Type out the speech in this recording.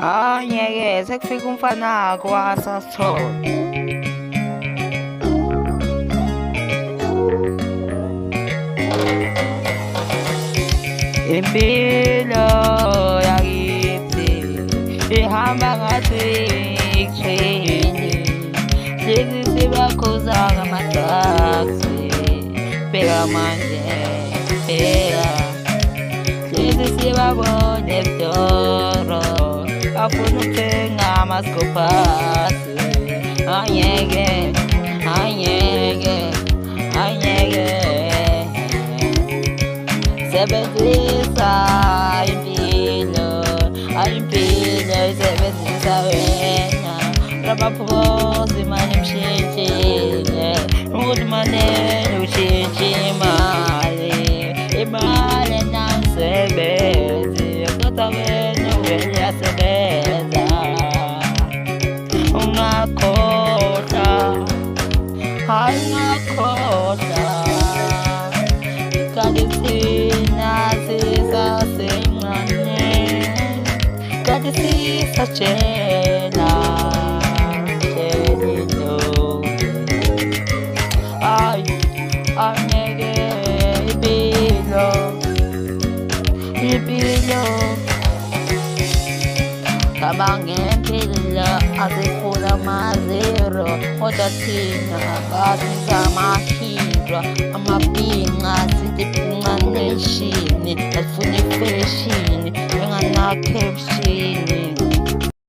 Ngeke sekufika umfana kwaSasithole. Impilo yakithi ihamba ngathi ikuthini, lezi sibakhuza ngama-drugs. Bheka manje, bheka lezi sibabona ebudoro, bafuna ukuthenga amaskopasi. Angeke, angeke, angeke sebenzisa impilo, impilo isebenzisa wena. Rabaphosi manje mshintshile ukuthi manene ushintshe imali namsebenzi, kodwa wena vele uyasebenza. Ungakhohlwa, hayi ungakhohlwa, kanti thina sisasencane, kanti sisatshela angeke impilo cabanga ngempilo azifuna amazero, kodwa thina kasingamahidra amabhinqa sitibhinqa neshini, asifuna ifeshini enganakepshini.